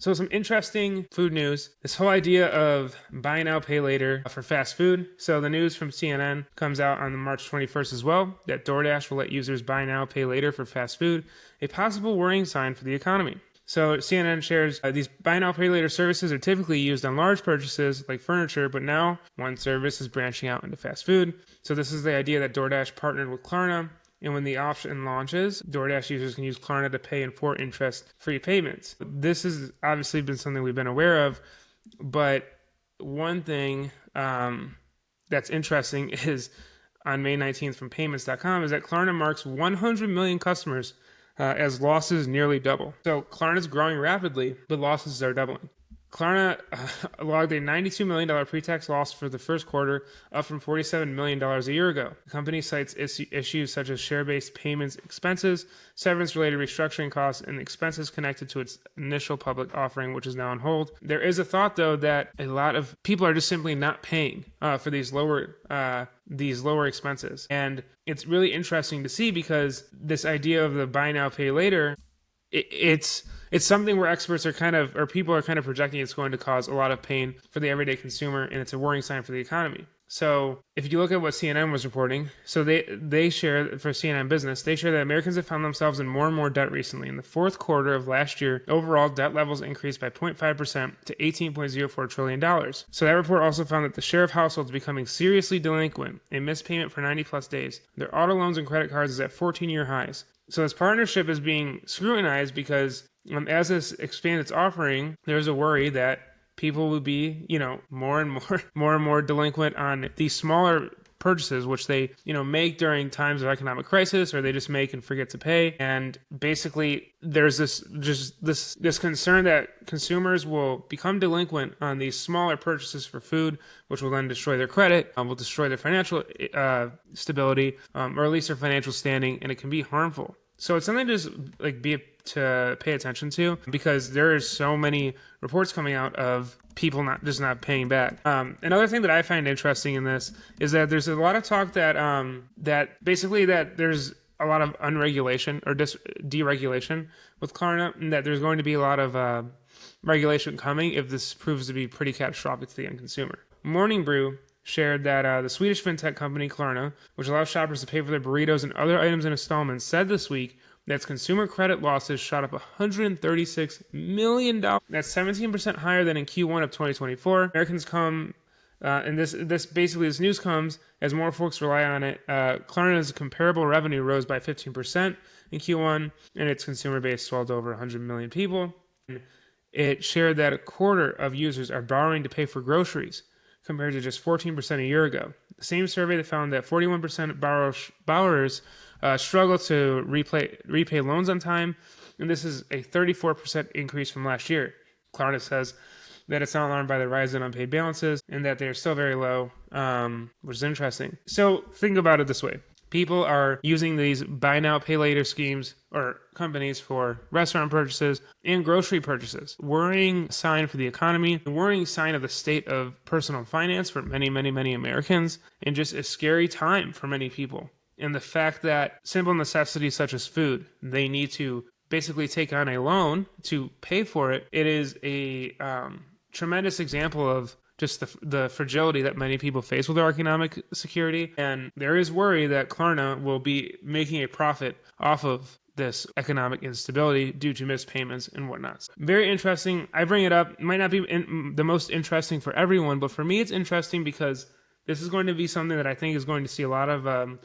So some interesting food news. This whole idea of buy now, pay later for fast food. So the news from CNN comes out on March 21st as well, that DoorDash will let users buy now, pay later for fast food, a possible worrying sign for the economy. So CNN shares these buy now, pay later services are typically used on large purchases like furniture, but now one service is branching out into fast food. So this is the idea that DoorDash partnered with Klarna, and when the option launches, DoorDash users can use Klarna to pay in 4 interest-free payments. This has obviously been something we've been aware of, but one thing that's interesting is on May 19th from payments.com is that Klarna marks 100 million customers as losses nearly double. So Klarna is growing rapidly, but losses are doubling. Klarna logged a $92 million pre-tax loss for the first quarter, up from $47 million a year ago. The company cites issues such as share-based payments expenses, severance-related restructuring costs, and expenses connected to its initial public offering, which is now on hold. There is a thought, though, that a lot of people are just simply not paying for these lower expenses. And it's really interesting to see because this idea of the buy now, pay later, it's something where experts are people are kind of projecting it's going to cause a lot of pain for the everyday consumer, and it's a worrying sign for the economy. So if you look at what CNN was reporting, so they share for CNN Business, they share that Americans have found themselves in more and more debt recently. In the fourth quarter of last year, overall debt levels increased by 0.5% to $18.04 trillion. So that report also found that the share of households becoming seriously delinquent and missed payment for 90 plus days, their auto loans and credit cards is at 14-year highs. So this partnership is being scrutinized because as this expands its offering, there's a worry that people will be, more and more delinquent on these smaller purchases, which they, make during times of economic crisis, or they just make and forget to pay. And basically, there's this concern that consumers will become delinquent on these smaller purchases for food, which will then destroy their credit, will destroy their financial stability, or at least their financial standing, and it can be harmful. So it's something to just to pay attention to, because there is so many reports coming out of people not paying back. Another thing that I find interesting in this is that there's a lot of talk that that there's a lot of unregulation or deregulation with Klarna, and that there's going to be a lot of regulation coming if this proves to be pretty catastrophic to the end consumer. Morning Brew shared that the Swedish fintech company Klarna, which allows shoppers to pay for their burritos and other items in installments, said this week that its consumer credit losses shot up $136 million. That's 17% higher than in Q1 of 2024. Americans come, and this news comes as more folks rely on it. Klarna's comparable revenue rose by 15% in Q1, and its consumer base swelled to over 100 million people. It shared that a quarter of users are borrowing to pay for groceries, compared to just 14% a year ago. The same survey that found that 41% of borrowers struggle to repay loans on time, and this is a 34% increase from last year. Klarna says that it's not alarmed by the rise in unpaid balances and that they're still very low, which is interesting. So think about it this way. People are using these buy now, pay later schemes or companies for restaurant purchases and grocery purchases. Worrying sign for the economy, a worrying sign of the state of personal finance for many, many, many Americans, and just a scary time for many people. And the fact that simple necessities such as food, they need to basically take on a loan to pay for it. It is a tremendous example of just the fragility that many people face with their economic security. And there is worry that Klarna will be making a profit off of this economic instability due to missed payments and whatnot. Very interesting. I bring it up. It might not be the most interesting for everyone, but for me, it's interesting because this is going to be something that I think is going to see a lot of,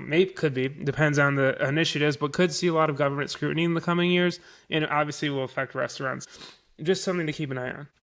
maybe could be, depends on the initiatives, but could see a lot of government scrutiny in the coming years, and it obviously will affect restaurants. Just something to keep an eye on.